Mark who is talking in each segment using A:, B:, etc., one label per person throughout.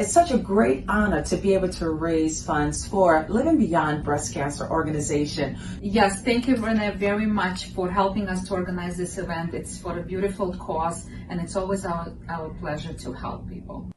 A: It's such a great honor to be able to raise funds for Living Beyond Breast Cancer organization.
B: Yes, thank you, Renee, very much for helping us to organize this event. It's for a beautiful cause, and it's always our pleasure to help people.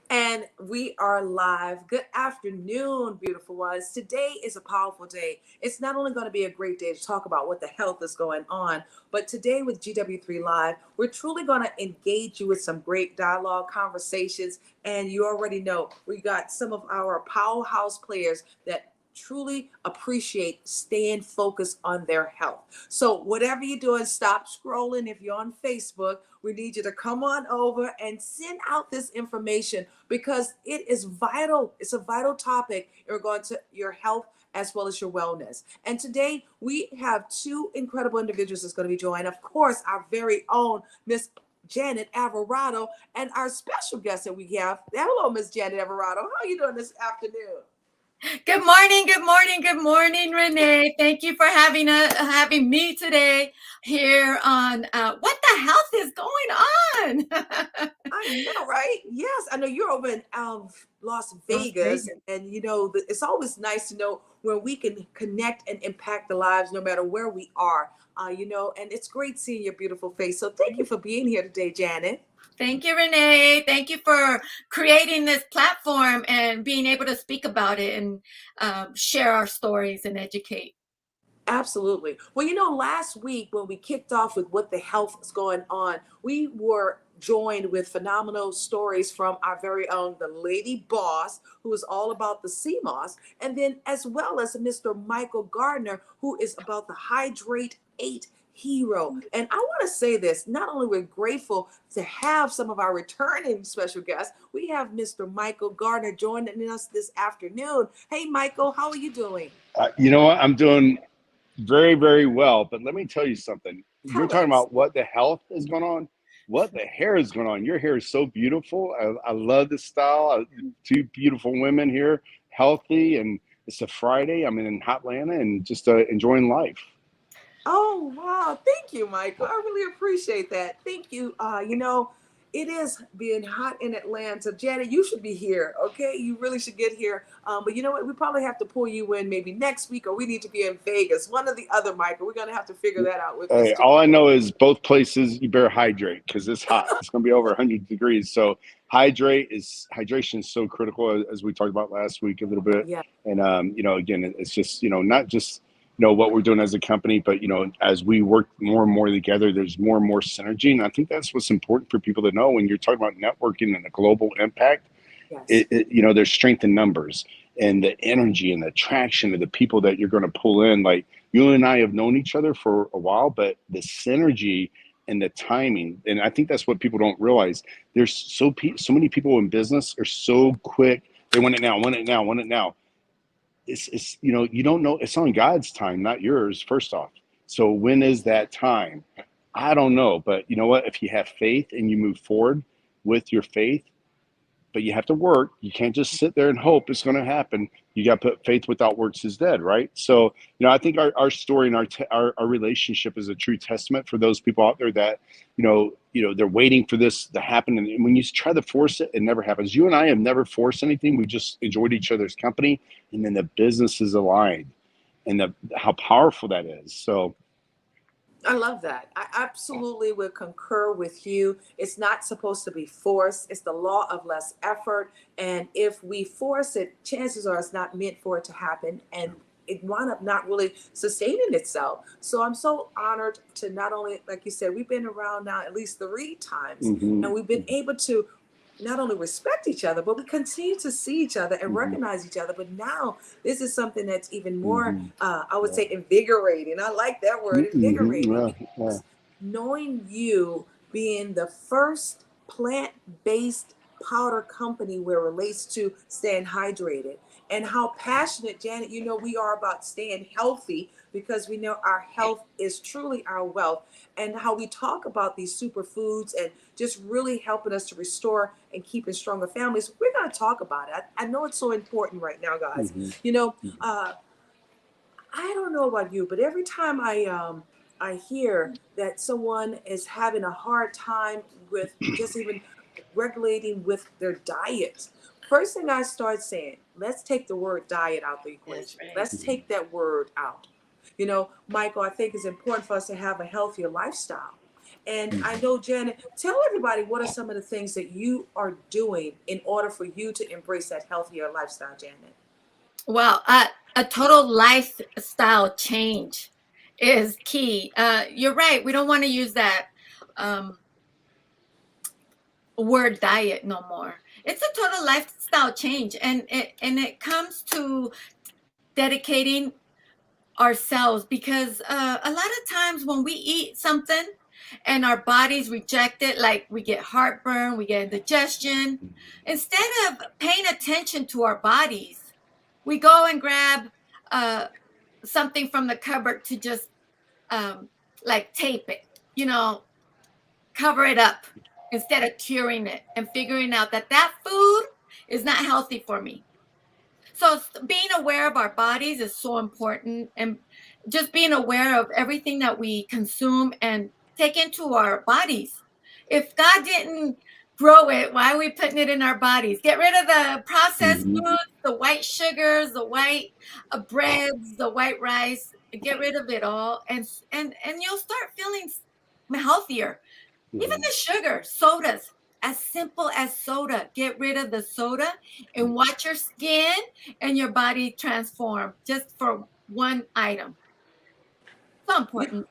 C: And we are live. Good afternoon, beautiful ones. Today is a powerful day. It's not only going to be a great day to talk about what the health is going on, but today with GW3Live, we're truly going to engage you with some great dialogue, conversations, and you already know we got some of our powerhouse players that truly appreciate staying focused on their health. So whatever you're doing, stop scrolling. If you're on Facebook, we need you to come on over and send out this information because it is vital. It's a vital topic in regard to your health as well as your wellness. And today we have two incredible individuals that's going to be joined. Of course, our very own Miss Janeth Alvarado and our special guest that we have. Hello, Miss Janeth Alvarado. How are you doing this afternoon?
D: Good morning, good morning, good morning, Renee. Thank you for having me today here on What the Health is Going On.
C: I know, right? Yes, I know you're over in Las Vegas, and you know it's always nice to know where we can connect and impact the lives, no matter where we are. You know, and it's great seeing your beautiful face. So thank you for being here today, Janeth.
D: Thank you, Renee. Thank you for creating this platform and being able to speak about it and share our stories and educate.
C: Absolutely. Well, you know, last week when we kicked off with what the health is going on, we were joined with phenomenal stories from our very own, the lady boss, who is all about the CMOS, and then as well as Mr. Michael Gardner, who is about the Hydrate 8 hero. And I want to say this, not only we're grateful to have some of our returning special guests, we have Mr. Michael Gardner joining us this afternoon. Hey, Michael, how are you doing?
E: You know what? I'm doing very, very well. But let me tell you something. You're talking about what the health is going on, what the hair is going on. Your hair is so beautiful. I love the style. Two beautiful women here, healthy, and it's a Friday. I'm in hot Atlanta and just enjoying life.
C: Oh, wow. Thank you, Michael. I really appreciate that. Thank you. You know, it is being hot in Atlanta. Janeth, you should be here, okay? You really should get here. But you know what? We probably have to pull you in maybe next week, or we need to be in Vegas. One or the other, Michael. We're going to have to figure that out.
E: Hey, all I know is both places, you better hydrate because it's hot. It's going to be over 100 degrees. So hydration is so critical, as we talked about last week a little bit.
C: Yeah.
E: And, you know, again, it's just, you know, not just what we're doing as a company, but as we work more and more together, there's more and more synergy. And I think that's what's important for people to know when you're talking about networking and the global impact.
C: Yes.
E: There's strength in numbers and the energy and the attraction of the people that you're going to pull in. Like you and I have known each other for a while, but the synergy and the timing, and I think that's what people don't realize. There's so many people in business are so quick. They want it now, want it now, want it now. It's you don't know. It's on God's time, not yours, first off. So when is that time? I don't know. But you know what? If you have faith and you move forward with your faith, but you have to work. You can't just sit there and hope it's going to happen. You got to put faith without works is dead, right? So, I think our story and our relationship is a true testament for those people out there that, they're waiting for this to happen. And when you try to force it, it never happens. You and I have never forced anything. We just enjoyed each other's company, and then the business is aligned, and how powerful that is. So,
C: I love that. I absolutely will concur with you. It's not supposed to be forced. It's the law of less effort. And if we force it, chances are it's not meant for it to happen. And it wound up not really sustaining itself. So I'm so honored to not only, like you said, we've been around now at least 3 times,
E: mm-hmm.
C: and we've been able to not only respect each other, but we continue to see each other and
E: mm-hmm.
C: recognize each other. But now this is something that's even more,
E: mm-hmm.
C: I would say, invigorating. I like that word,
E: mm-hmm.
C: invigorating.
E: Yeah.
C: Knowing you being the first plant-based powder company where it relates to staying hydrated, and how passionate, Janeth, we are about staying healthy, because we know our health is truly our wealth, and how we talk about these superfoods and just really helping us to restore and keeping stronger families. We're going to talk about it. I know it's so important right now, guys.
E: Mm-hmm.
C: I don't know about you, but every time I I hear that someone is having a hard time with just even regulating with their diet, first thing I start saying, let's take the word diet out the
D: That's
C: equation.
D: right.
C: Let's take that word out. You know, Michael, I think it's important for us to have a healthier lifestyle. And I know, Janet, tell everybody what are some of the things that you are doing in order for you to embrace that healthier lifestyle, Janet?
D: Well, a total lifestyle change is key. You're right. We don't want to use that um, word diet no more. It's a total lifestyle change, and it comes to dedicating ourselves, because a lot of times when we eat something and our bodies reject it, like we get heartburn, we get indigestion, instead of paying attention to our bodies, we go and grab uh, something from the cupboard to just um, like tape it, you know, cover it up instead of curing it and figuring out that that food is not healthy for me. So being aware of our bodies is so important, and just being aware of everything that we consume and take into our bodies. If God didn't grow it, why are we putting it in our bodies? Get rid of the processed
E: Mhm.
D: foods, the white sugars, the white breads, the white rice. Get rid of it all, and you'll start feeling healthier. Even
E: Mhm.
D: the sugar, sodas, as simple as soda. Get rid of the soda and watch your skin and your body transform just for one item. So
C: You,
D: important.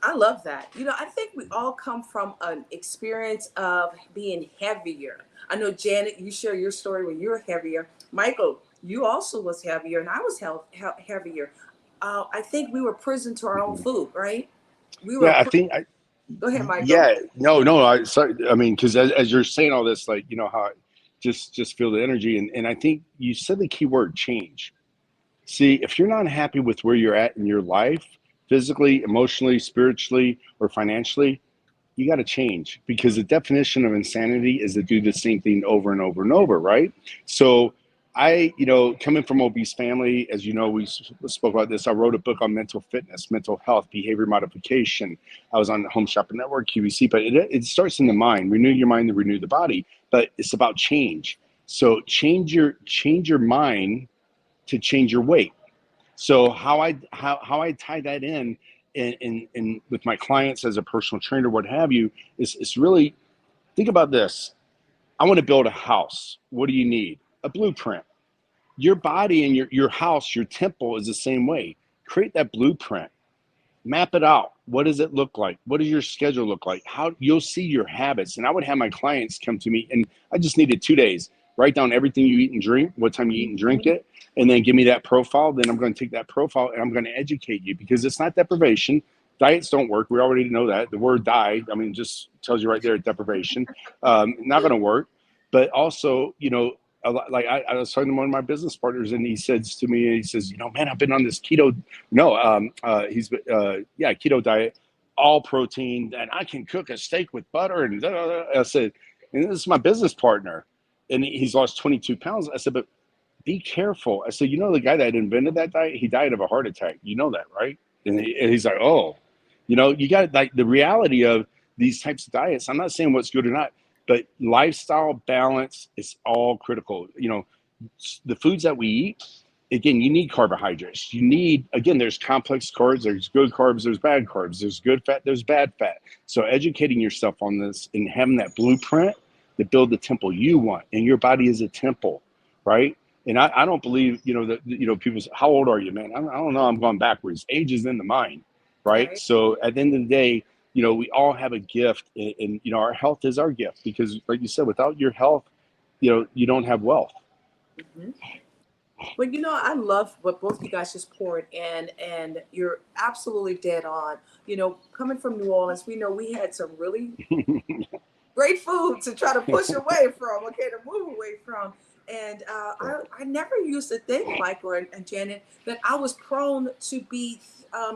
C: I love that. You know, I think we all come from an experience of being heavier. I know, Janet, you share your story when you were heavier. Michael, you also was heavier, and I was heavier. I think we were prison to our own
E: Mhm.
C: food, right? We were.
E: Yeah, I think I,
C: Go ahead, Michael.
E: yeah, no, no. I sorry. I mean, because as you're saying all this, like how I just feel the energy, and I think you said the key word change. See, if you're not happy with where you're at in your life, physically, emotionally, spiritually, or financially, you got to change, because the definition of insanity is to do the same thing over and over and over, right? So coming from obese family, as you know, we spoke about this. I wrote a book on mental fitness, mental health, behavior modification. I was on the Home Shopping Network, QVC, but it starts in the mind. Renew your mind to renew the body, but it's about change. So change your mind to change your weight. So how I tie that in with my clients as a personal trainer, what have you, is really think about this. I want to build a house. What do you need? A blueprint. Your body and your house, your temple is the same way. Create that blueprint. Map it out. What does it look like? What does your schedule look like? How you'll see your habits. And I would have my clients come to me, and I just needed 2 days. Write down everything you eat and drink, what time you eat and drink it, and then give me that profile. Then I'm going to take that profile and I'm going to educate you, because it's not deprivation. Diets don't work. We already know that. The word diet, I mean, just tells you right there, deprivation. Not going to work. But also, like I was talking to one of my business partners, and he says to me, he says, man, I've been on this keto, no, keto diet, all protein, and I can cook a steak with butter. And da, da, da. I said, and this is my business partner, and he's lost 22 pounds. I said, but be careful. I said, the guy that invented that diet, he died of a heart attack. You know that, right? And he's like, oh, you got like the reality of these types of diets. I'm not saying what's good or not, but lifestyle balance is all critical. The foods that we eat, again, you need carbohydrates. You need, again, there's complex carbs, there's good carbs, there's bad carbs, there's good fat, there's bad fat. So educating yourself on this and having that blueprint to build the temple you want. And your body is a temple, right? And I don't believe, that, people say, how old are you, man? I don't know. I'm going backwards. Age is in the mind, right?
C: Right.
E: So at the end of the day, we all have a gift, and our health is our gift, because like you said, without your health, you don't have wealth.
C: Hmm. But I love what both you guys just poured in, and you're absolutely dead on. Coming from New Orleans, we know we had some really great food to try to push away from, okay, to move away from. And I never used to think, Michael and Janet, that I was prone to be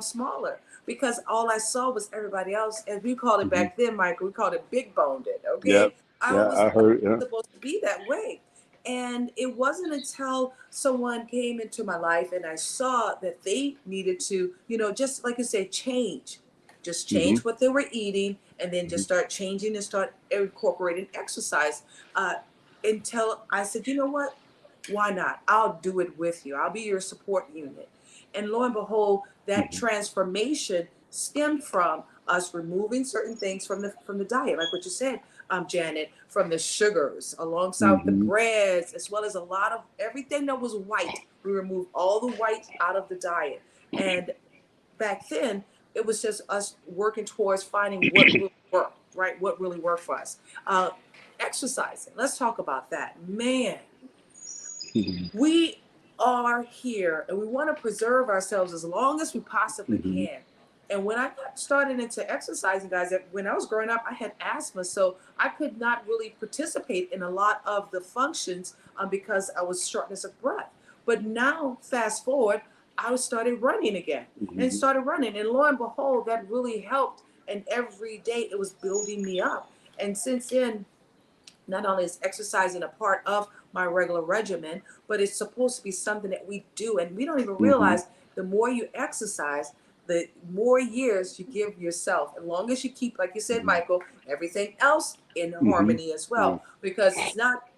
C: smaller, because all I saw was everybody else, as we called it
E: Mhm.
C: back then, Michael, we called it big boned it,
E: Yeah,
C: okay? I
E: yeah,
C: was
E: I heard. Yeah.
C: supposed to be that way. And it wasn't until someone came into my life and I saw that they needed to, just like you say, change. just
E: Mm-hmm.
C: change what they were eating, and then just start changing and start incorporating exercise. Until I said, you know what? Why not? I'll do it with you. I'll be your support unit. And lo and behold, that
E: Mm-hmm.
C: transformation stemmed from us removing certain things from the diet, like what you said, Janet, from the sugars, alongside with the
E: Mm-hmm.
C: breads, as well as a lot of everything that was white. We removed all the white out of the diet. And back then, it was just us working towards finding what really worked, right? What really worked for us. Exercising. Let's talk about that. Man, we are here and we want to preserve ourselves as long as we possibly
E: Mm-hmm.
C: can. And when I got started into exercising, guys, when I was growing up, I had asthma, so I could not really participate in a lot of the functions because I was shortness of breath. But now, fast forward, I started running again and
E: Mm-hmm.
C: started running. And lo and behold, that really helped. And every day it was building me up. And since then, not only is exercising a part of my regular regimen, but it's supposed to be something that we do. And we don't even
E: Mm-hmm.
C: realize the more you exercise, the more years you give yourself. As long as you keep, like you said, Michael, everything else in
E: Mm-hmm.
C: harmony as
E: Yeah.
C: well. Because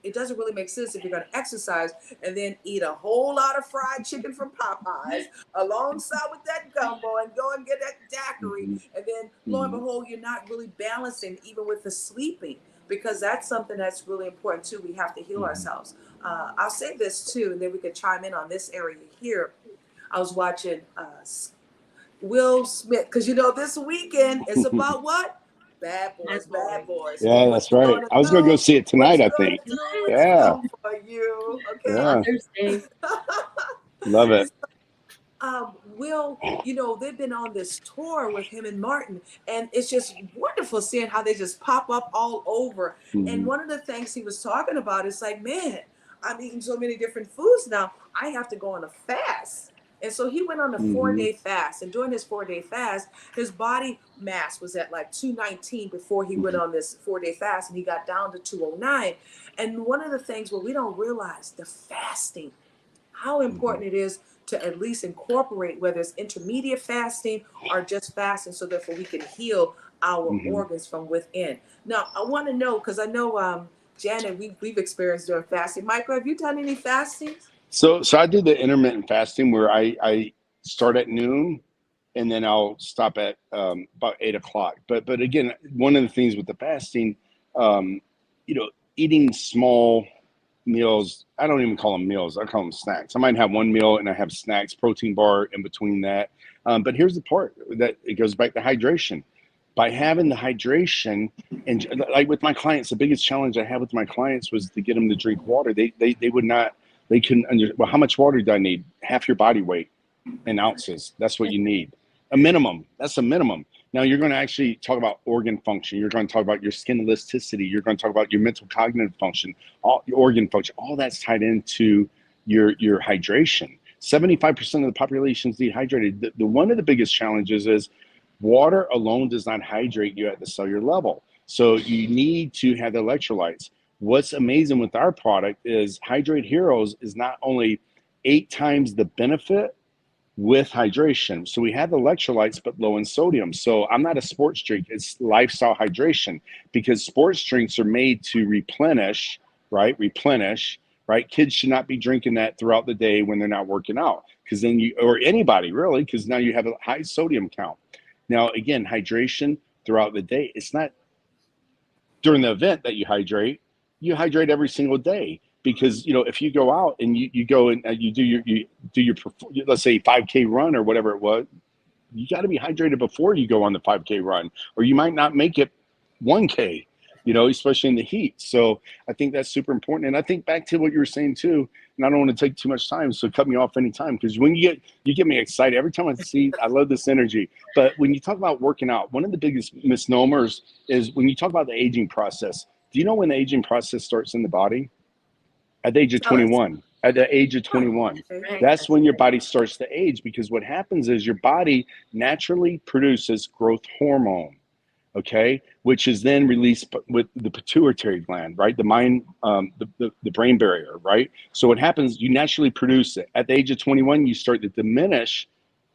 C: it doesn't really make sense if you're going to exercise and then eat a whole lot of fried chicken from Popeyes alongside with that gumbo and go and get that daiquiri.
E: Mm-hmm.
C: And then lo and behold, you're not really balancing even with the sleeping, because that's something that's really important too. We have to heal ourselves. I'll say this too, and then we can chime in on this area here. I was watching Will Smith, because this weekend it's about what? Bad Boys, Bad Boys.
E: Yeah,
C: What
E: that's
C: you
E: right.
C: gonna
E: I was gonna go
C: do?
E: see it
C: What
E: tonight,
C: you
E: I
C: gonna
E: think.
C: do? It's
E: Yeah.
C: come for you, okay?
E: Yeah.
D: Father's Day.
E: Love it.
C: Will, they've been on this tour with him and Martin, and it's just wonderful seeing how they just pop up all over. And
E: Mm-hmm.
C: one of the things he was talking about is like, man, I'm eating so many different foods now. I have to go on a fast. And so he went on a
E: Mm-hmm.
C: 4-day fast. And during his 4-day fast, his body mass was at like 219 before he went on this 4-day fast, and he got down to 209. And one of the things we don't realize, the fasting, how important it is to at least incorporate, whether it's intermediate fasting or just fasting, so therefore we can heal our
E: Mm-hmm.
C: organs from within. Now, I want to know, because I know, Janet, we've experienced doing fasting. Michael, have you done any fasting?
E: So I do the intermittent fasting where I start at noon and then I'll stop at about 8 o'clock. But again, one of the things with the fasting, eating small meals, I don't even call them meals, I call them snacks. I might have one meal and I have snacks, protein bar in between that. But here's the part that it goes back to hydration. By having the hydration, and like with my clients, the biggest challenge I had with my clients was to get them to drink water. They would not, they couldn't understand, well, how much water do I need? Half your body weight in ounces. That's what you need. A minimum. That's a minimum. Now you're going to actually talk about organ function. You're going to talk about your skin elasticity. You're going to talk about your mental cognitive function, all your organ function. All that's tied into your hydration. 75% of the population is dehydrated. The one of the biggest challenges is water alone does not hydrate you at the cellular level. So you need to have the electrolytes. What's amazing with our product is Hydrate Heroes is not only 8 times the benefit with hydration. So we have the electrolytes, but low in sodium. So I'm not a sports drink. It's lifestyle hydration, because sports drinks are made to replenish, right? Kids should not be drinking that throughout the day when they're not working out, because then or anybody really, because now you have a high sodium count. Now, again, hydration throughout the day. It's not during the event that you hydrate every single day. Because if you go out and you go and you do your let's say 5K run or whatever it was, you got to be hydrated before you go on the 5K run, or you might not make it 1K, especially in the heat. So I think that's super important. And I think back to what you were saying too, and I don't want to take too much time, so cut me off anytime, because when you get me excited every time I love this energy. But when you talk about working out, one of the biggest misnomers is when you talk about the aging process. Do you know when the aging process starts in the body? At the age of 21. At the age of 21.
C: Okay.
E: That's when your body starts to age, because what happens is your body naturally produces growth hormone, okay, which is then released with the pituitary gland, right? The mind, the brain barrier, right? So what happens, you naturally produce it. At the age of 21, you start to diminish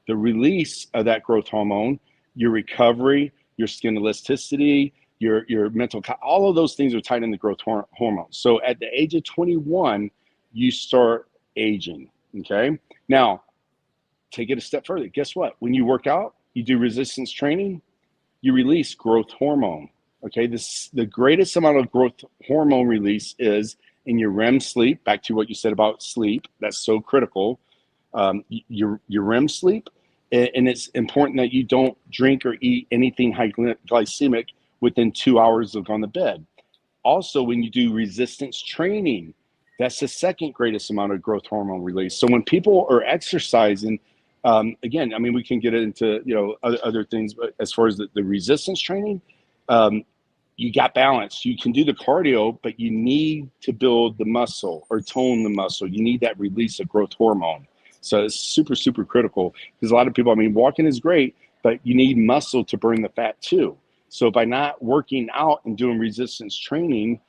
E: the release of that growth hormone. your recovery, your skin elasticity, your mental, all of those things are tied into growth hormones. So at the age of 21, you start aging. Okay. Now, take it a step further. Guess what? When you work out, you do resistance training, you release growth hormone. Okay. The greatest amount of growth hormone release is in your REM sleep. Back to what you said about sleep. That's so critical. Your REM sleep. And it's important that you don't drink or eat anything high glycemic within 2 hours of on the bed. Also, when you do resistance training, that's the second greatest amount of growth hormone release. So when people are exercising, again, I mean, we can get into, you know, other things, but as far as the resistance training, you got balance. You can do the cardio, but you need to build the muscle or tone the muscle. You need that release of growth hormone. So it's super, super critical because a lot of people, I mean, walking is great, but you need muscle to burn the fat too. So by not working out and doing resistance training,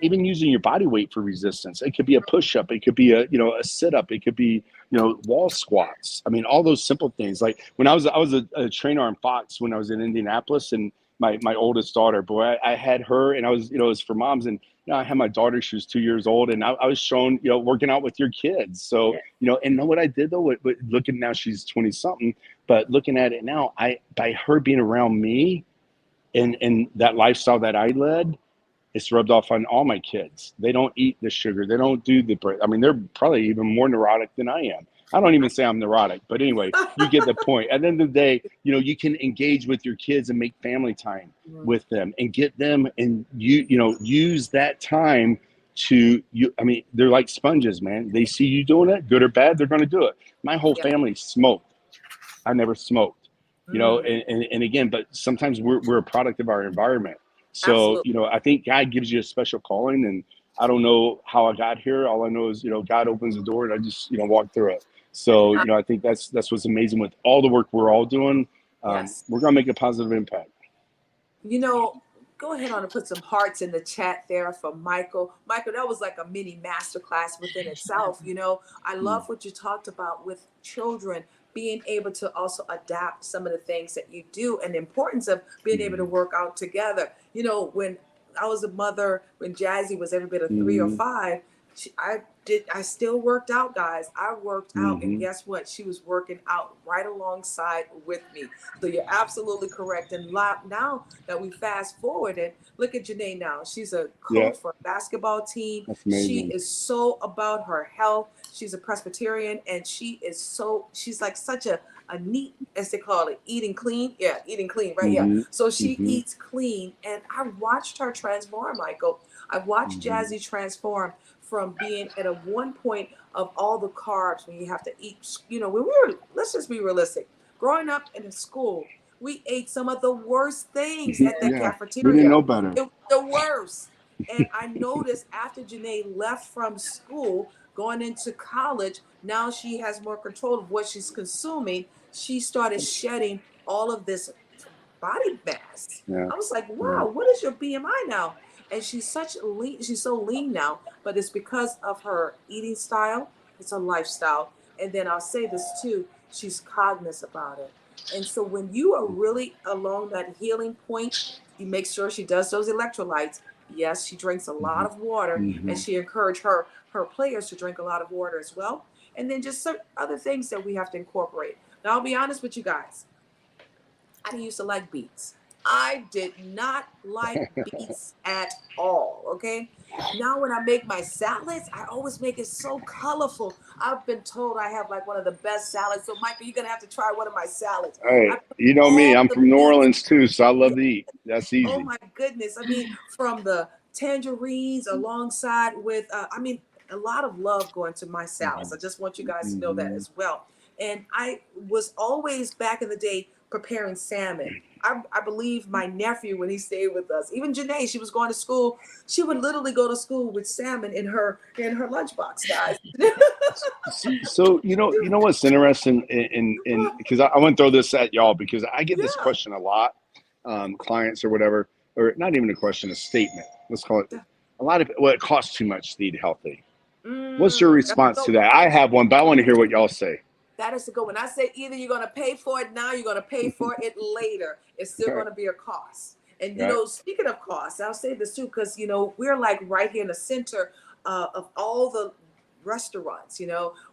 E: even using your body weight for resistance, it could be a push-up, it could be a sit-up, it could be, wall squats. I mean, all those simple things. Like when I was a trainer on Fox when I was in Indianapolis, and my oldest daughter, boy, I had her, and I was, it was for moms, and I had my daughter, she was 2 years old, and I was shown, working out with your kids. So, and know what I did though, looking now, she's 20 something, but looking at it now, by her being around me and that lifestyle that I led, it's rubbed off on all my kids. They don't eat the sugar. They don't do the bread. I mean, they're probably even more neurotic than I am. I don't even say I'm neurotic, but anyway, you get the point. At the end of the day, you can engage with your kids and make family time with them and get them, and use that time to I mean, they're like sponges, man. They see you doing it, good or bad, they're going to do it. My whole family smoked. I never smoked, and again, but sometimes we're a product of our environment. So,
C: Absolutely.
E: I think God gives you a special calling, and I don't know how I got here. All I know is, God opens the door and I just, walk through it. So, I think that's what's amazing with all the work we're all doing.
C: Yes.
E: We're going to make a positive impact.
C: Go ahead on and put some hearts in the chat there for Michael. Michael, that was like a mini masterclass within itself. I love what you talked about with children being able to also adapt some of the things that you do, and the importance of being able to work out together. When I was a mother, when Jazzy was every bit of 3 or 5, I still worked out, guys. I worked out, and guess what? She was working out right alongside with me. So you're absolutely correct. And now that we fast forwarded, look at Janae now. She's a coach for a basketball team.
E: That's amazing.
C: She is so about her health. She's a Presbyterian, and she's like such a neat, as they call it, eating clean. Yeah, eating clean, right? Yeah. So she eats clean, and I watched her transform, Michael. I watched Jazzy transform from being at a one point of all the carbs when you have to eat, let's just be realistic. Growing up in school, we ate some of the worst things at the cafeteria.
E: We didn't know better.
C: The worst. And I noticed after Janae left from school, going into college, now she has more control of what she's consuming. She started shedding all of this body mass. I was like, wow, what is your BMI now? And she's so lean now, but it's because of her eating style. It's a lifestyle. And then I'll say this too, she's cognizant about it. And so when you are really along that healing point, you make sure she does those electrolytes. Yes, she drinks a lot of water, and she encouraged her players to drink a lot of water as well. And then just certain other things that we have to incorporate. Now, I'll be honest with you guys. I didn't used to like beets. I did not like beets at all, okay? Now when I make my salads, I always make it so colorful. I've been told I have like one of the best salads. So Michael, you're gonna have to try one of my salads.
E: Hey, you know me, I'm from New Orleans too, so I love to eat. That's easy.
C: Oh my goodness. I mean, from the tangerines alongside with, a lot of love going to my salads. I just want you guys to know that as well. And I was always back in the day preparing salmon. I believe my nephew, when he stayed with us, even Janae, she was going to school. She would literally go to school with salmon in her lunchbox, guys.
E: So you know what's interesting, in because I want to throw this at y'all, because I get this question a lot, clients or whatever, or not even a question, a statement. Let's call it. A lot of it costs too much to eat healthy. What's your response to that? I have one, but I want to hear what y'all say.
C: That is the go. When I say either you're going to pay for it now, you're going to pay for it later. It's still going to be a cost. And, speaking of costs, I'll say this too, because, we're like right here in the center of all the restaurants,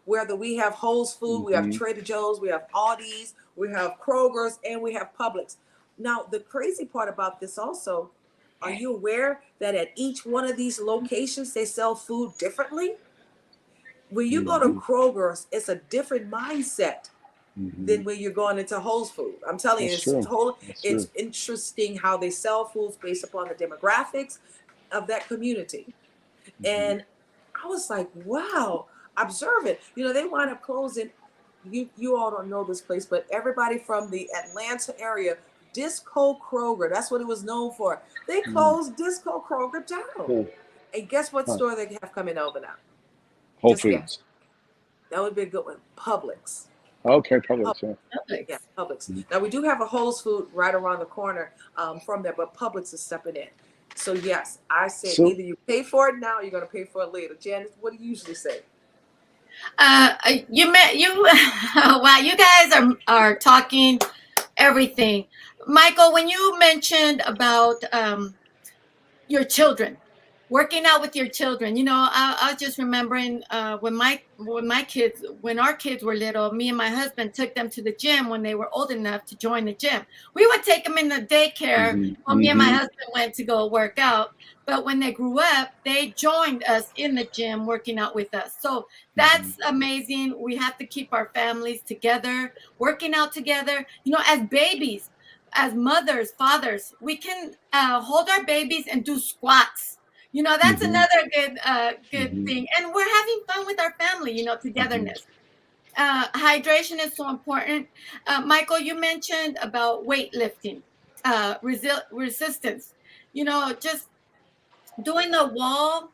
C: whether we have Whole Foods, we have Trader Joe's, we have Aldi's, we have Kroger's, and we have Publix. Now, the crazy part about this also, are you aware that at each one of these locations, they sell food differently? When you go to Kroger's, it's a different mindset than when you're going into Whole Foods. I'm telling you, it's interesting how they sell foods based upon the demographics of that community. And I was like, wow, observe it. They wind up closing. You all don't know this place, but everybody from the Atlanta area, Disco Kroger, that's what it was known for. They closed Disco Kroger down. And guess what store they have coming over now?
E: Whole Foods.
C: That would be a good one. Publix.
E: Okay, Publix.
C: Yeah, Publix. Now we do have a Whole Foods right around the corner from there, but Publix is stepping in. So yes, I say either you pay for it now, or you're going to pay for it later. Janeth, what do you usually say?
D: Wow, you guys are talking everything. Michael, when you mentioned about your children, working out with your children, I was just remembering when our kids were little, me and my husband took them to the gym when they were old enough to join the gym. We would take them in the daycare while me and my husband went to go work out. But when they grew up, they joined us in the gym working out with us. So that's amazing. We have to keep our families together, working out together. As babies, as mothers, fathers, we can hold our babies and do squats. That's another good thing. And we're having fun with our family, togetherness. Hydration is so important. Michael, you mentioned about weightlifting, resistance, just doing the wall,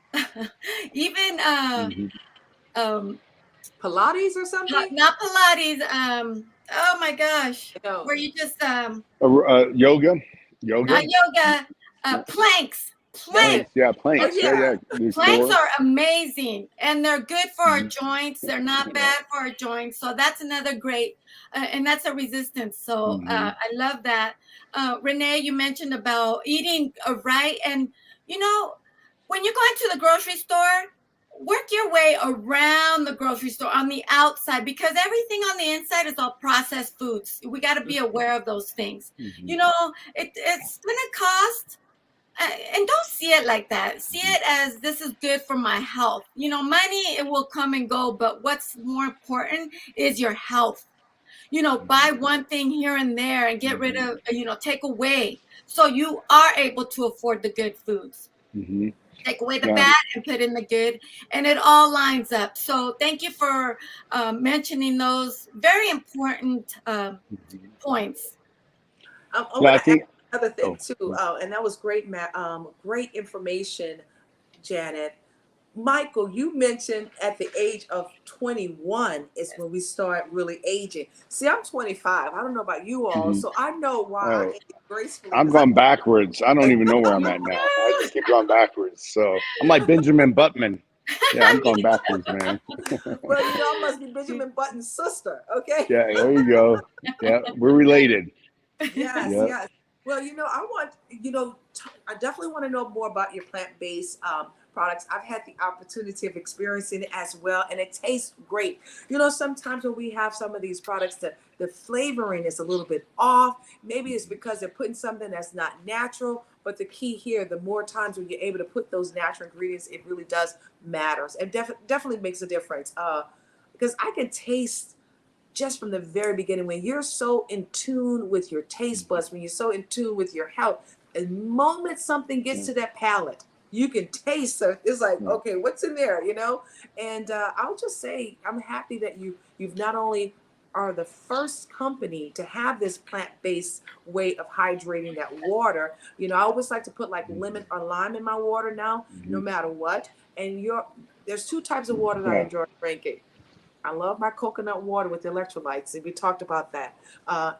D: even
C: Pilates or something?
D: Not Pilates. Oh my gosh. Where you just
E: yoga.
D: Not yoga. Planks. Planks.
E: Yeah, planks.
C: Oh, yeah.
D: Planks are amazing, and they're good for our joints. They're not bad for our joints. So that's another great, and that's a resistance. So I love that. Renee, you mentioned about eating right, and when you go into the grocery store, work your way around the grocery store on the outside, because everything on the inside is all processed foods. We got to be aware of those things. It's going to cost. And don't see it like that. See it as, this is good for my health. Money, it will come and go, but what's more important is your health. Buy one thing here and there and get rid of, take away, so you are able to afford the good foods. Take away the bad and put in the good, and it all lines up. So thank you for mentioning those very important points.
E: I think
C: other thing too, and that was great, great information, Janeth. Michael, you mentioned at the age of 21 is when we start really aging. See, I'm 25. I don't know about you all, so I know why I age gracefully.
E: I'm going backwards. I don't even know where I'm at now. I just keep going backwards. So I'm like Benjamin Button. Yeah, I'm going backwards, man.
C: Well, I must be Benjamin Button's sister, okay?
E: Yeah, there you go. Yeah, we're related.
C: Yes. Well, I definitely want to know more about your plant-based products. I've had the opportunity of experiencing it as well, and it tastes great. Sometimes when we have some of these products, the flavoring is a little bit off. Maybe it's because they're putting something that's not natural, but the key here, the more times when you're able to put those natural ingredients, it really does matters. It definitely makes a difference, because I can taste just from the very beginning, when you're so in tune with your taste buds, when you're so in tune with your health, the moment something gets to that palate, you can taste it. It's like, okay, what's in there, And I'll just say, I'm happy that you've not only are the first company to have this plant-based way of hydrating that water. I always like to put like lemon or lime in my water now, no matter what. And there's two types of water that I enjoy drinking. I love my coconut water with electrolytes, and we talked about that.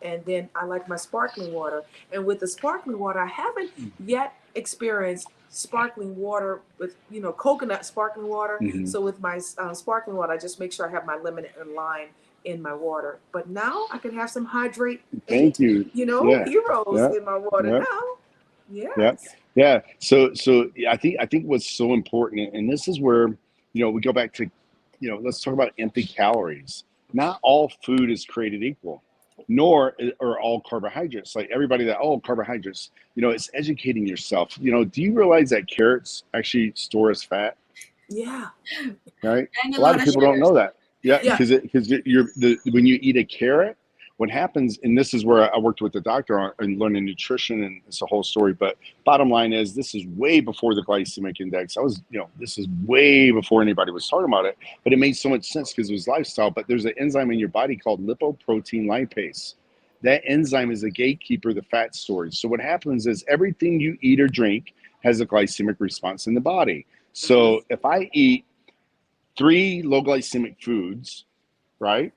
C: And then I like my sparkling water. And with the sparkling water, I haven't yet experienced sparkling water with, coconut sparkling water. So with my sparkling water, I just make sure I have my lemon and lime in my water. But now I can have some hydrate
E: Thank
C: 8,
E: you. Yeah.
C: heroes
E: Yeah.
C: in my water
E: Yeah.
C: now.
E: Yeah.
C: Yes.
E: Yeah. So I think what's so important, and this is where, we go back to, let's talk about empty calories. Not all food is created equal, nor are all carbohydrates. Like everybody that, carbohydrates, it's educating yourself. Do you realize that carrots actually store as fat?
C: Yeah.
E: Right?
D: And a
E: A lot
D: lot
E: of
D: of
E: people don't
D: sugars.
E: know that. Yeah,
C: Yeah.
E: because when you eat a carrot, what happens, and this is where I worked with the doctor on and learning nutrition, and it's a whole story. But bottom line is, this is way before the glycemic index. This is way before anybody was talking about it. But it made so much sense because it was lifestyle. But there's an enzyme in your body called lipoprotein lipase. That enzyme is a gatekeeper of the fat storage. So what happens is everything you eat or drink has a glycemic response in the body. So if I eat 3 low glycemic foods, right,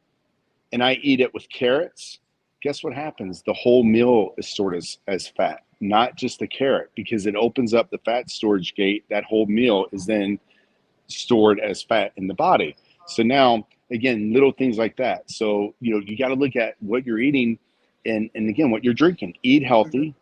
E: and I eat it with carrots, guess what happens? The whole meal is stored as fat, not just the carrot, because it opens up the fat storage gate. That whole meal is then stored as fat in the body. So now, again, little things like that. So, you got to look at what you're eating and again, what you're drinking. Eat healthy,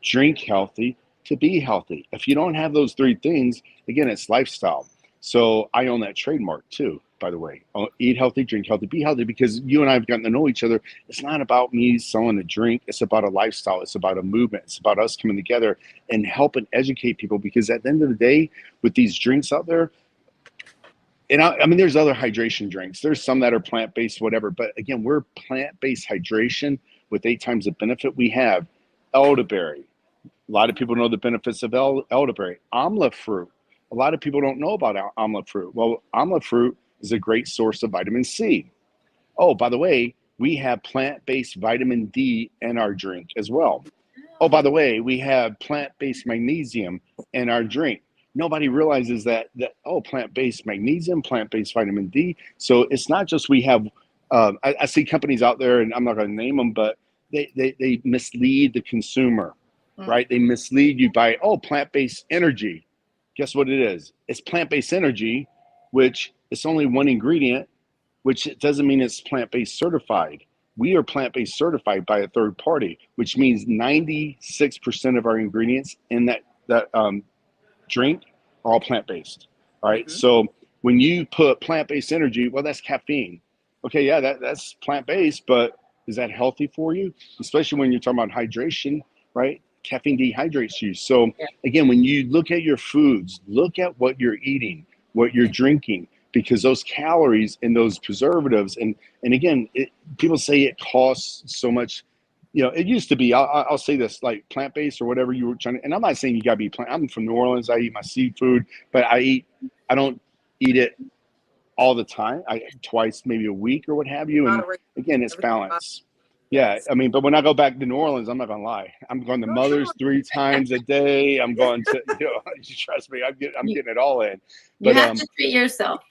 E: drink healthy to be healthy. If you don't have those 3 things, again, it's lifestyle. So I own that trademark too, by the way. Eat healthy, drink healthy, be healthy, because you and I have gotten to know each other. It's not about me selling a drink. It's about a lifestyle. It's about a movement. It's about us coming together and helping educate people, because at the end of the day, with these drinks out there, and I mean, there's other hydration drinks. There's some that are plant-based, whatever. But again, we're plant-based hydration with 8 times the benefit. We have elderberry. A lot of people know the benefits of elderberry. Amla fruit. A lot of people don't know about amla fruit. Well, amla fruit is a great source of vitamin C. Oh, by the way, we have plant-based vitamin D in our drink as well. Oh, by the way, we have plant-based magnesium in our drink. Nobody realizes that plant-based magnesium, plant-based vitamin D. So it's not just we have, I see companies out there, and I'm not going to name them, but they mislead the consumer, right? They mislead you by, plant-based energy. Guess what it is? It's plant-based energy, which it's only one ingredient, which doesn't mean it's plant-based certified. We are plant-based certified by a third party, which means 96% of our ingredients in that drink are all plant-based. All right. So when you put plant-based energy, well, that's caffeine. Okay, yeah, that's plant-based, but is that healthy for you? Especially when you're talking about hydration, right? Caffeine dehydrates you. So again, when you look at your foods, look at what you're eating, what you're drinking, because those calories and those preservatives, and again, people say it costs so much. It used to be, I'll say this, like plant-based or whatever you were trying to, and I'm not saying you gotta be plant. I'm from New Orleans. I eat my seafood, but I don't eat it all the time. Twice, maybe a week or what have you. And
C: Moderate
E: again, it's
C: everything.
E: balance. Yeah,
C: Yes.
E: I mean, but when I go back to New Orleans, I'm not gonna lie. I'm going to Mother's 3 times a day. I'm going to, trust me, I'm getting it all in.
D: You
E: But
D: have to treat yourself.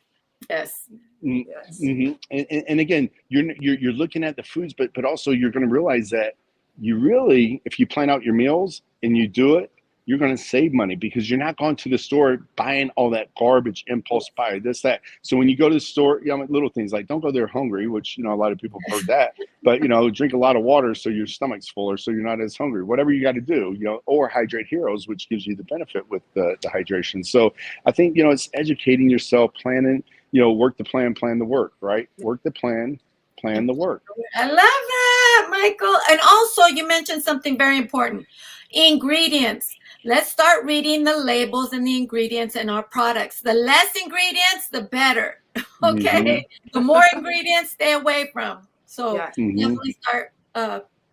D: Yes.
C: Yes.
E: And again, you're looking at the foods, but also you're going to realize that you really, if you plan out your meals and you do it, you're going to save money, because you're not going to the store buying all that garbage, impulse buy, this, that. So when you go to the store, little things like don't go there hungry, which, a lot of people have heard that, but, drink a lot of water so your stomach's fuller, so you're not as hungry, whatever you got to do, or hydrate heroes, which gives you the benefit with the hydration. So I think, it's educating yourself, planning, work the plan, plan the work, right? Work the plan, plan the work.
D: I love that, Michael. And also, you mentioned something very important: ingredients. Let's start reading the labels and the ingredients in our products. The less ingredients, the better. Okay. The more ingredients, stay away from. So
C: Yes.
D: definitely start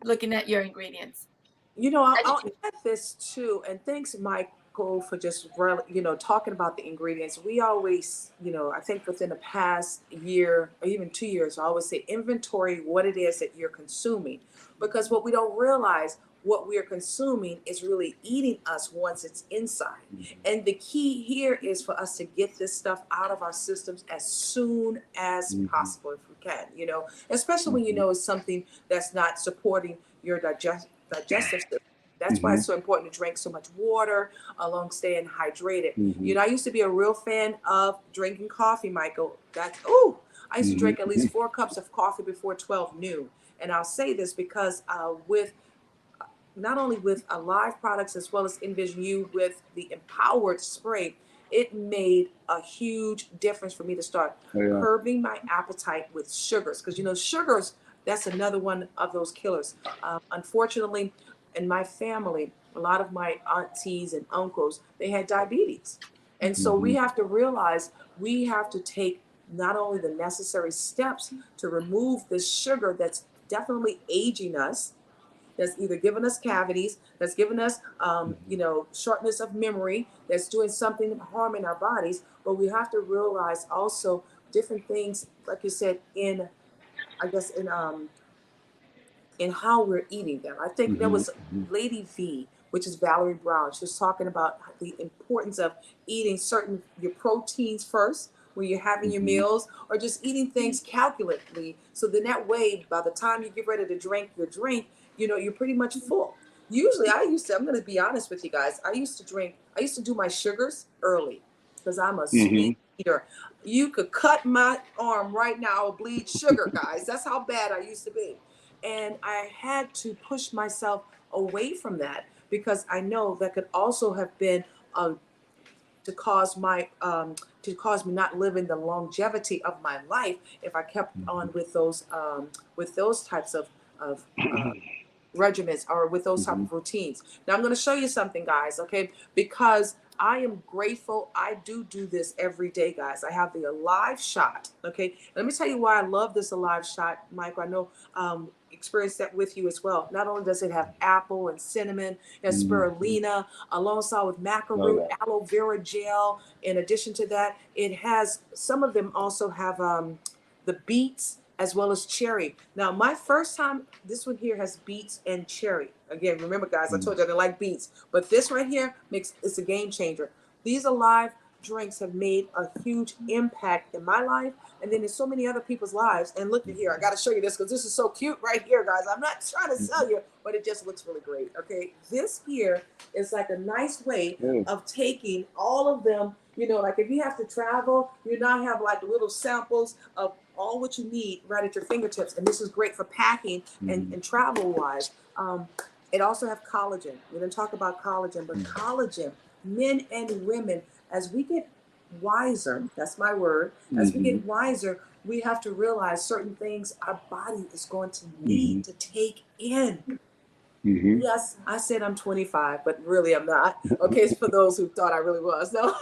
D: looking at your ingredients.
C: I'll add this too, and thanks, Michael, for just talking about the ingredients. We always, I think within the past year or even 2 years, I always say inventory what it is that you're consuming, because what we don't realize, what we are consuming is really eating us once it's inside. And the key here is for us to get this stuff out of our systems as soon as possible, if we can, especially when it's something that's not supporting your digestive system. That's why it's so important to drink so much water along staying hydrated. I used to be a real fan of drinking coffee, Michael. I used to drink at least 4 cups of coffee before 12 noon. And I'll say this because with not only with Alive products as well as Envision You with the Empowered Spray, it made a huge difference for me to start curbing my appetite with sugars. Because, you know, sugars, that's another one of those killers. Unfortunately, in my family, a lot of my aunties and uncles, they had diabetes. And so we have to realize we have to take not only the necessary steps to remove this sugar that's definitely aging us, that's either giving us cavities, that's giving us, you know, shortness of memory, that's doing something harming our bodies. But we have to realize also different things, like you said, in, I guess, in how we're eating them. I think there was Lady V, which is Valerie Brown. She was talking about the importance of eating your proteins first when you're having your meals, or just eating things calculatedly. So then that way, by the time you get ready to drink your drink, you know, you're pretty much full. Usually I'm going to be honest with you guys. I used to do my sugars early because I'm a sweet eater. You could cut my arm right now, I will bleed sugar, guys. That's how bad I used to be. And I had to push myself away from that because I know that could also have been to cause me not living the longevity of my life if I kept on with those types of regimens or with those type of routines. Now I'm going to show you something, guys, okay? Because I am grateful. I do this every day, guys. I have the Alive shot, okay? Let me tell you why I love this Alive shot, Michael. I know experienced that with you as well. Not only does it have apple and cinnamon and spirulina, alongside with macaroon, aloe vera gel. In addition to that, it has, some of them also have the beets as well as cherry. Now, my first time, this one here has beets and cherry. Again, remember, guys, I told you I didn't like beets, but this right here it's a game changer. These Alive drinks have made a huge impact in my life, and then in so many other people's lives. And look at here, I got to show you this because this is so cute right here, guys. I'm not trying to sell you, but it just looks really great. Okay, this here is like a nice way of taking all of them. You know, like if you have to travel, you now have like little samples of all what you need right at your fingertips. And this is great for packing and travel wise. It also have collagen. We didn't talk about collagen, but collagen, men and women, as we get wiser, that's my word, as we get wiser, we have to realize certain things our body is going to need to take in. Yes, I said I'm 25, but really I'm not. Okay, it's for those who thought I really was. No.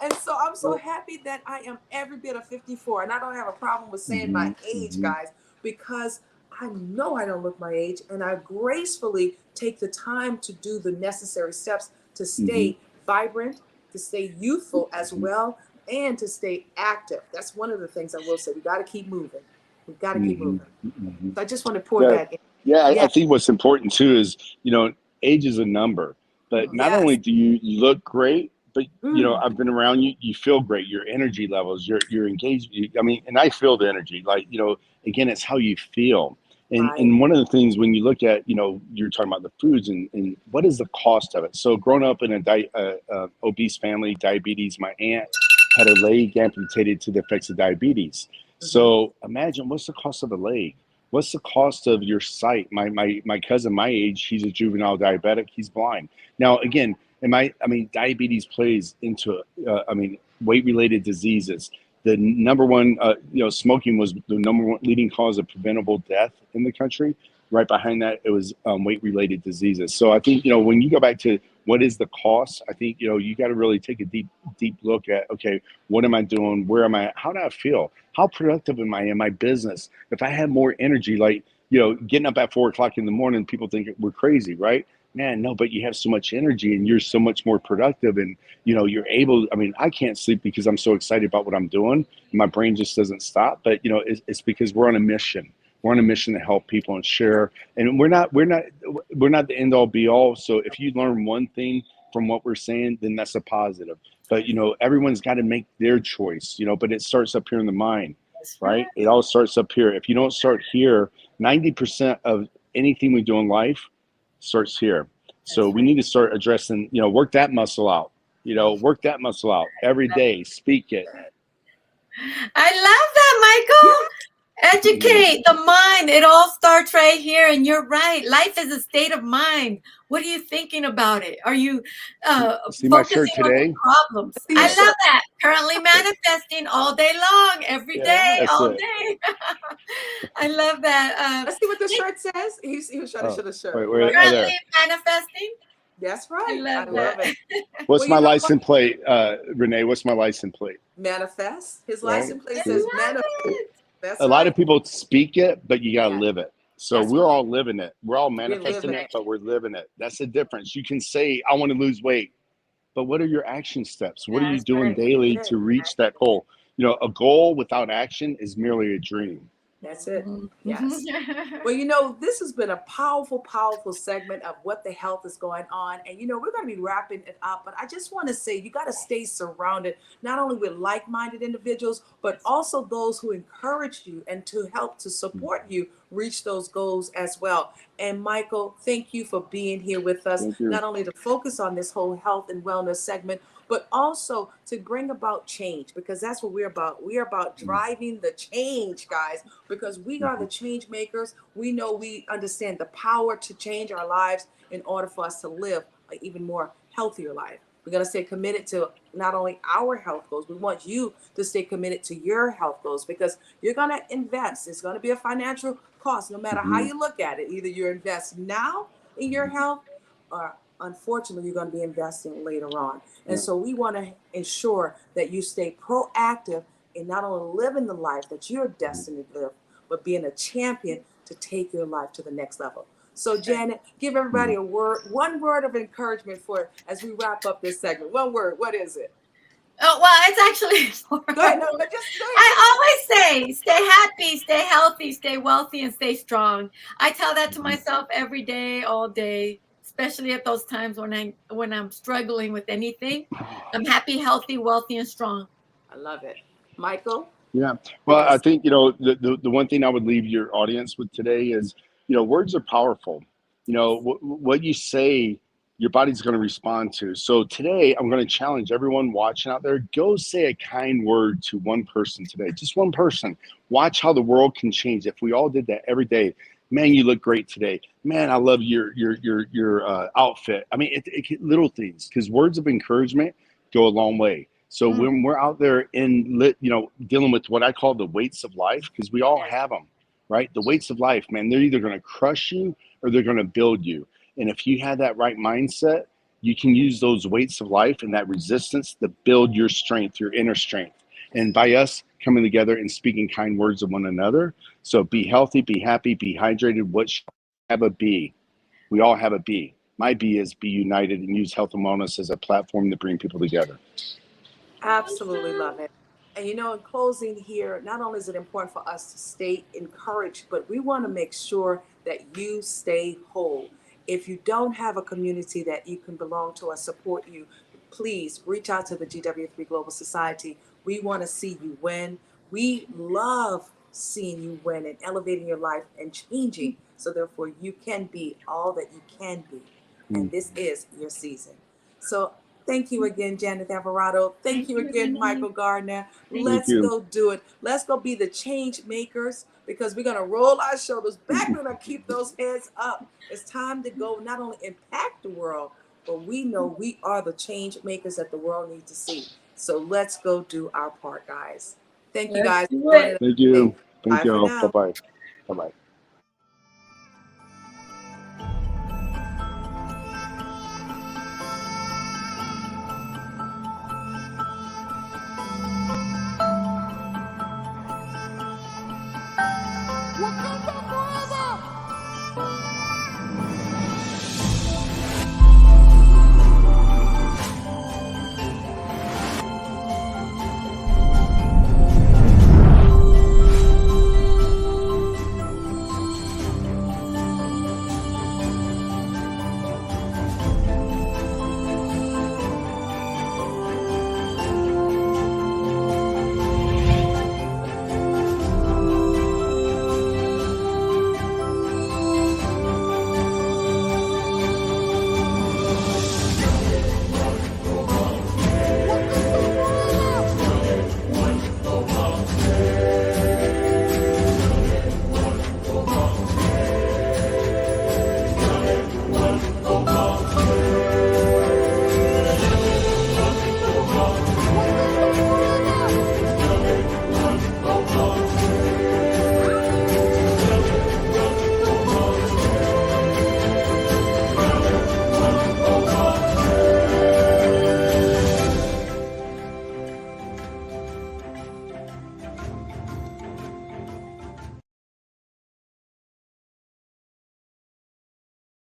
C: And so I'm so happy that I am every bit of 54. And I don't have a problem with saying my age, guys, because I know I don't look my age. And I gracefully take the time to do the necessary steps to stay vibrant, to stay youthful as well, and to stay active. That's one of the things I will say. We got to keep moving. We've got to keep moving. So I just want to pour that in.
E: I think what's important too is, you know, age is a number, but not only do you look great, but you know, I've been around you, you feel great, your energy levels, your engagement. I mean, and I feel the energy, like, you know, again, it's how you feel. And one of the things when you look at, you know, you're talking about the foods and what is the cost of it? So growing up in a obese family, diabetes, my aunt had her leg amputated to the effects of diabetes. So imagine what's the cost of a leg? What's the cost of your sight? My cousin, my age, he's a juvenile diabetic. He's blind. Now, again, diabetes plays into, weight-related diseases. The number one, smoking was the number one leading cause of preventable death in the country. Right behind that, it was weight-related diseases. So I think, you know, when you go back to what is the cost, I think, you know, you got to really take a deep look at, okay, what am I doing? Where am I? How do I feel? How productive am I in my business? If I had more energy, like, you know, getting up at 4 o'clock in the morning, people think we're crazy, right? Man, no, but you have so much energy and you're so much more productive, and, you know, you're able, I mean, I can't sleep because I'm so excited about what I'm doing. My brain just doesn't stop, but, you know, it's because we're on a mission. We're on a mission to help people and share, and we're not the end all be all. So if you learn one thing from what we're saying, then that's a positive. But, you know, everyone's got to make their choice, you know, but it starts up here in the mind, right? It all starts up here. If you don't start here, 90% of anything we do in life starts here. So we need to start addressing, you know, work that muscle out, you know, work that muscle out every day, speak it.
D: I love that, Michael. Educate the mind. It all starts right here. And you're right. Life is a state of mind. What are you thinking about it? Are you
E: See my shirt
D: focusing on the
E: today?
D: problems?
C: See
D: I
C: your
E: Yeah.
D: love
C: shirt.
D: that. Currently manifesting all day long, every
E: Yeah,
D: day,
E: that's
D: all
E: it.
D: day. I love that.
C: Let's see what the shirt says. He was trying to
E: Oh,
C: show the shirt.
E: wait,
C: You
E: wait.
C: like
E: Oh,
C: it?
E: there.
D: Currently manifesting.
C: That's
D: I
C: right. I
D: love
E: Yeah.
C: love
D: that.
C: it.
E: What's
C: Well,
E: my
C: you know what?
E: license plate, Renee? What's my license plate?
C: Manifest. His
E: Right?
C: license plate
D: I
C: says
E: See?
D: love
C: manifest.
D: it.
C: That's
E: A lot
C: right.
E: of people speak it, but you got to
C: Yeah,
E: live it. So
C: that's
E: we're
C: right.
E: all living it. We're all
C: We're
E: manifesting
C: living
E: it,
C: it.
E: but we're living it. That's the difference. You can say, I want to lose weight, but what are your action steps? What are you
D: That's
E: doing
D: right.
E: daily
C: That's
E: to
C: it.
E: reach that goal? You know, a goal without action is merely a dream.
C: That's it.
D: Mhm.
C: Yes. Well, you know, this has been a powerful, powerful segment of what the health is going on. And, you know, we're going to be wrapping it up. But I just want to say you got to stay surrounded not only with like minded individuals, but also those who encourage you and to help to support you reach those goals as well. And, Michael, thank you for being here with us,
E: Thank you.
C: not only to focus on this whole health and wellness segment, but also to bring about change, because that's what we're about. We're about driving the change, guys, because we are the change makers. We know, we understand the power to change our lives in order for us to live an even more healthier life. We're going to stay committed to not only our health goals, we want you to stay committed to your health goals, because you're going to invest. It's going to be a financial cost, no matter how you look at it. Either you invest now in your health, or unfortunately, you're going to be investing later on. And
E: Yeah.
C: so we want to ensure that you stay proactive in not only living the life that you're destined to live, but being a champion to take your life to the next level. So, Janet, give everybody a word, one word of encouragement for as we wrap up this segment. One word. What is it?
D: Oh, well, it's actually
C: Go ahead. No, just go ahead.
D: I always say, stay happy, stay healthy, stay wealthy, and stay strong. I tell that to myself every day, all day, especially at those times when I'm struggling with anything. I'm happy, healthy, wealthy, and strong.
C: I love it. Michael,
E: Yeah.
C: take
E: Well, I
C: us.
E: think, you know, the one thing I would leave your audience with today is, you know, words are powerful. You know, what you say, your body's going to respond to. So today, I'm going to challenge everyone watching out there, go say a kind word to one person today, just one person. Watch how the world can change. If we all did that every day, man, you look great today. Man, I love your outfit. I mean, little things, because words of encouragement go a long way. So
D: Mm.
E: when we're out there you know, dealing with what I call the weights of life, because we all have them, right? The weights of life, man, they're either going to crush you or they're going to build you. And if you have that right mindset, you can use those weights of life and that resistance to build your strength, your inner strength. And by us coming together and speaking kind words of one another, so be healthy, be happy, be hydrated. What should have a B? We all have a B. My B is be united and use health and wellness as a platform to bring people together.
C: Absolutely love it. And you know, in closing here, not only is it important for us to stay encouraged, but we want to make sure that you stay whole. If you don't have a community that you can belong to or support you, please reach out to the GW3 Global Society. We want to see you win. We love seeing you win and elevating your life and changing, so therefore you can be all that you can be. And this is your season. So thank you again, Janeth Alvarado. Thank
D: Thank
C: you
D: you,
C: again,
D: Renee.
C: Michael Gardner.
D: Thank
E: Thank
C: Let's
E: you.
C: go do it. Let's go be the change makers, because we're going to roll our shoulders back. We're going to keep those heads up. It's time to go not only impact the world, but we know we are the change makers that the world needs to see. So let's go do our part, guys. Thank you
D: Let's
C: guys
D: do
C: for joining
D: it.
C: us
E: Thank
C: today.
E: you. Thank
C: Bye
E: you
C: for
E: all.
C: now.
E: Bye bye. Bye bye.